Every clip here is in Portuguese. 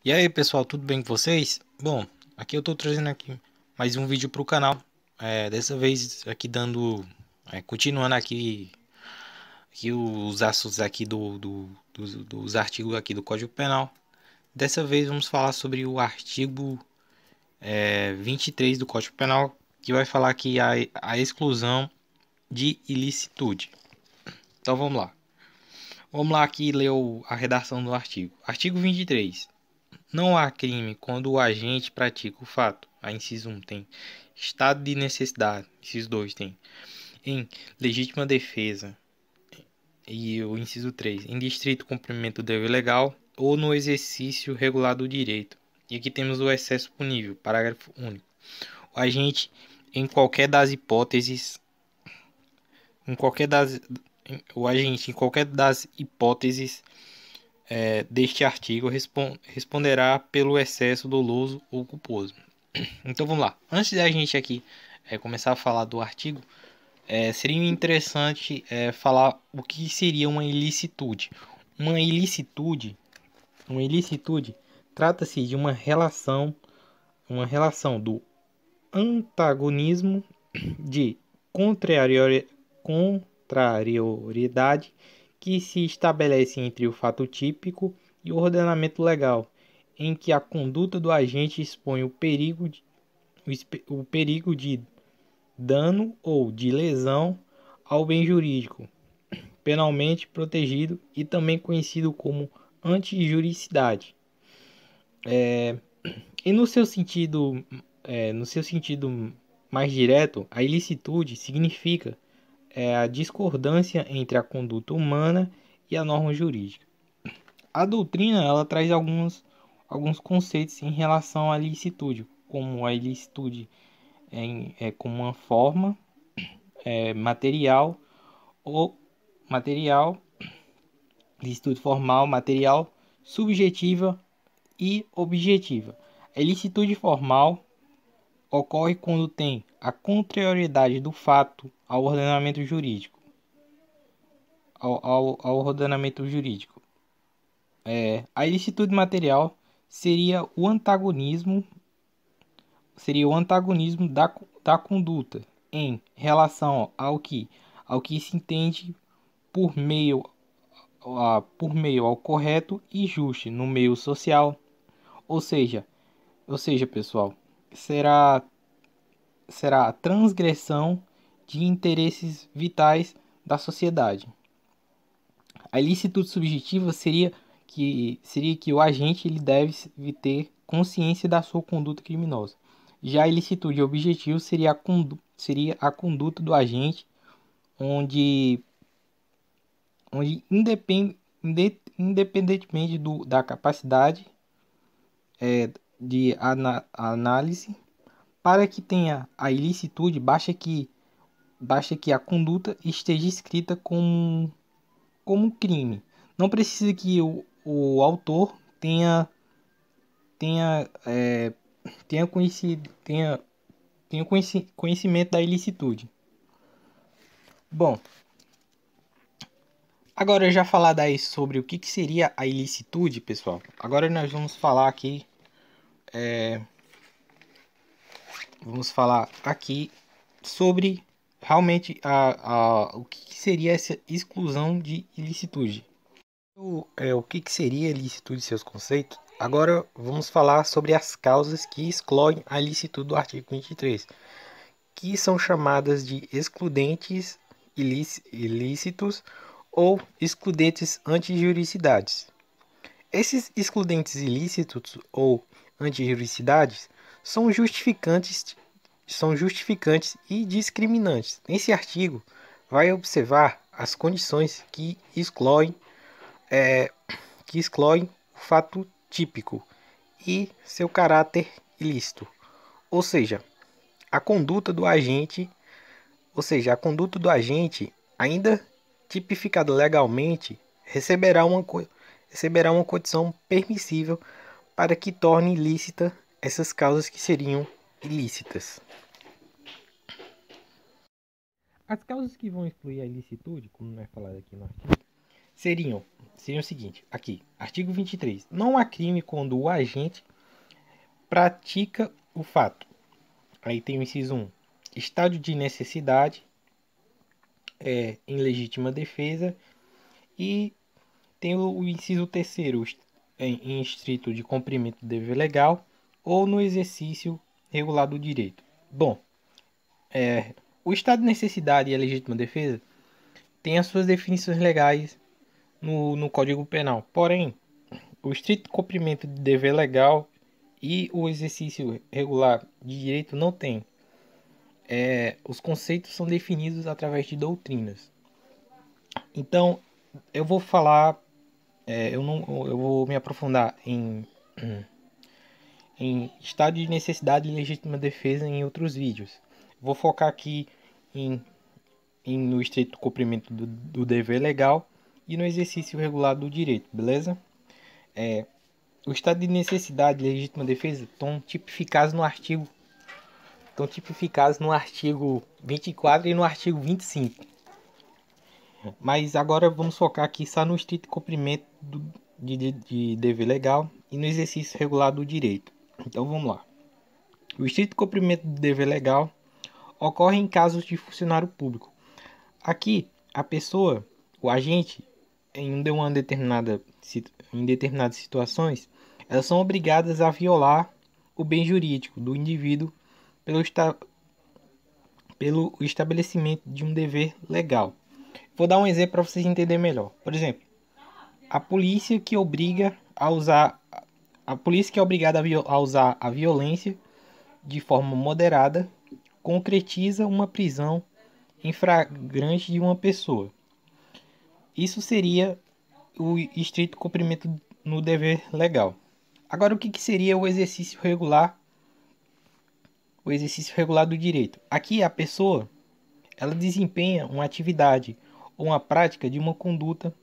E aí pessoal, tudo bem com vocês? Bom, aqui eu tô trazendo aqui mais um vídeo pro canal. Dessa vez aqui continuando aqui os assuntos aqui dos artigos aqui do Código Penal. Dessa vez vamos falar sobre o artigo 23 do Código Penal, que vai falar aqui a exclusão de ilicitude. Então vamos lá. Vamos lá aqui ler a redação do artigo. Artigo 23. Não há crime quando o agente pratica o fato. A inciso 1 tem estado de necessidade. Inciso 2 tem em legítima defesa. E o inciso 3 em distrito cumprimento do dever legal ou no exercício regular do direito. E aqui temos o excesso punível. Parágrafo único. O agente, em qualquer das hipóteses, em qualquer das, o agente, em qualquer das hipóteses deste artigo responderá pelo excesso doloso ou culposo. Então vamos lá. Antes da gente aqui começar a falar do artigo, seria interessante falar o que seria uma ilicitude. Uma ilicitude, uma ilicitude trata-se de uma relação do antagonismo de contrariedade que se estabelece entre o fato típico e o ordenamento legal, em que a conduta do agente expõe o perigo de dano ou de lesão ao bem jurídico, penalmente protegido e também conhecido como antijuricidade. E no seu sentido mais direto, a ilicitude significa a discordância entre a conduta humana e a norma jurídica. A doutrina ela traz alguns conceitos em relação à ilicitude, como a ilicitude como uma forma material ou material, licitude formal, material, subjetiva e objetiva. A ilicitude formal ocorre quando tem a contrariedade do fato ao ordenamento jurídico. Ao ordenamento jurídico. A ilicitude material seria o antagonismo da conduta em relação ao que se entende por meio, por meio ao correto e justo no meio social. Ou seja, pessoal, será, será a transgressão de interesses vitais da sociedade. A ilicitude subjetiva seria que o agente ele deve ter consciência da sua conduta criminosa. Já a ilicitude objetiva seria a conduta do agente onde independentemente da capacidade de análise, para que tenha a ilicitude, basta que a conduta esteja escrita como crime. Não precisa que o autor tenha, é, tenha conhecimento da ilicitude. Bom, agora já falado aí sobre o que seria a ilicitude, pessoal. Agora nós vamos falar aqui, sobre realmente o que seria essa exclusão de ilicitude. O que seria ilicitude e seus conceitos? Agora vamos falar sobre as causas que excluem a ilicitude do artigo 23, que são chamadas de excludentes ilícitos ou excludentes antijuricidades. Esses excludentes ilícitos ou antijuricidades são justificantes e discriminantes. Nesse artigo, vai observar as condições que excluem o fato típico e seu caráter ilícito, ou seja, a conduta do agente, ainda tipificada legalmente, receberá uma condição permissível para que torne ilícita essas causas que seriam ilícitas. As causas que vão excluir a ilicitude, como é falado aqui no artigo, seriam o seguinte, aqui, artigo 23. Não há crime quando o agente pratica o fato. Aí tem o inciso 1. Estado de necessidade, em legítima defesa. E tem o inciso 3º, em estrito de cumprimento do dever legal ou no exercício regular do direito. Bom, o estado de necessidade e a legítima defesa tem as suas definições legais no Código Penal. Porém, o estrito cumprimento de dever legal e o exercício regular de direito não tem. Os conceitos são definidos através de doutrinas. Então, eu vou falar, eu vou me aprofundar em estado de necessidade e legítima defesa em outros vídeos. Vou focar aqui no estrito cumprimento do dever legal e no exercício regular do direito, beleza? O estado de necessidade e legítima defesa estão tipificados no artigo 24 e no artigo 25. Mas agora vamos focar aqui só no estrito cumprimento de dever legal e no exercício regular do direito. Então vamos lá. O estrito cumprimento do dever legal ocorre em casos de funcionário público. Aqui, a pessoa, o agente, em determinadas situações, elas são obrigadas a violar o bem jurídico do indivíduo pelo estabelecimento de um dever legal. Vou dar um exemplo para vocês entenderem melhor. Por exemplo, a polícia que é obrigada a usar a violência de forma moderada concretiza uma prisão em flagrante de uma pessoa. Isso seria o estrito cumprimento no dever legal. Agora, o que seria o exercício regular? O exercício regular do direito. Aqui a pessoa, ela desempenha uma atividade ou uma prática de uma conduta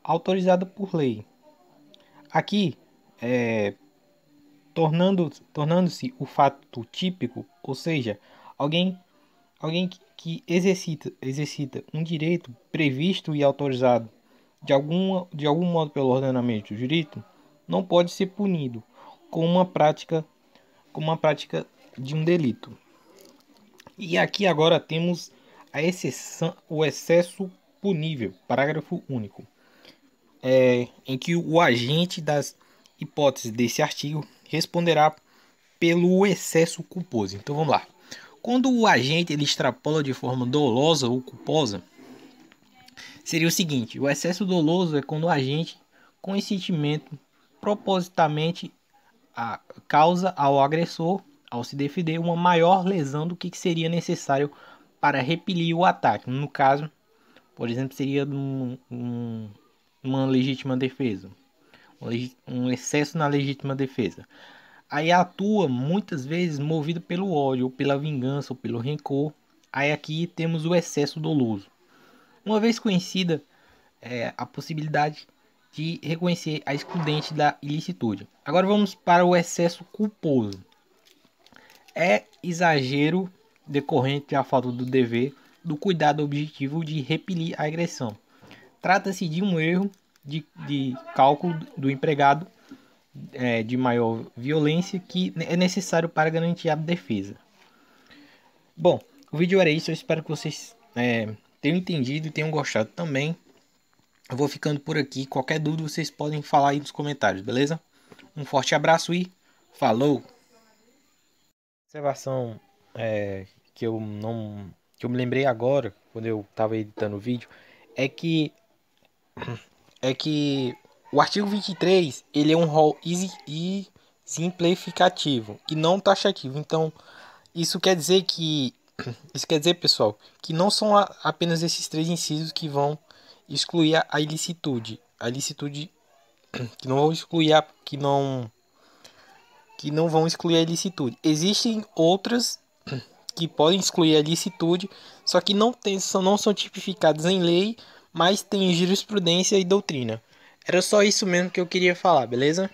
autorizada por lei. Aqui, tornando-se o fato típico, ou seja, alguém que exercita um direito previsto e autorizado de algum modo pelo ordenamento jurídico, não pode ser punido com uma prática de um delito. E aqui agora temos a exceção, o excesso punível, parágrafo único, em que o agente das hipóteses desse artigo responderá pelo excesso culposo. Então vamos lá. Quando o agente ele extrapola de forma dolosa ou culposa, seria o seguinte: o excesso doloso é quando o agente, conscientemente, propositalmente, causa ao agressor, ao se defender, uma maior lesão do que seria necessário para repelir o ataque. No caso, por exemplo, seria uma legítima defesa, um excesso na legítima defesa. Aí atua muitas vezes movido pelo ódio, ou pela vingança, ou pelo rancor. Aí aqui temos o excesso doloso. Uma vez conhecida a possibilidade de reconhecer a excludente da ilicitude. Agora vamos para o excesso culposo. É exagero decorrente da falta do dever, do cuidado objetivo de repelir a agressão. Trata-se de um erro de cálculo do empregado de maior violência que é necessário para garantir a defesa. Bom, o vídeo era isso. Eu espero que vocês tenham entendido e tenham gostado também. Eu vou ficando por aqui. Qualquer dúvida vocês podem falar aí nos comentários, beleza? Um forte abraço e falou! Observação que eu me lembrei agora quando eu estava editando o vídeo é que o artigo 23 ele é um rol exemplificativo e não taxativo. Então isso quer dizer, pessoal, que não são apenas esses 3 incisos que vão excluir a ilicitude, que não vão excluir que não vão excluir a ilicitude. Existem outras que podem excluir a ilicitude, só que não são tipificadas em lei, mas tem jurisprudência e doutrina. Era só isso mesmo que eu queria falar, beleza?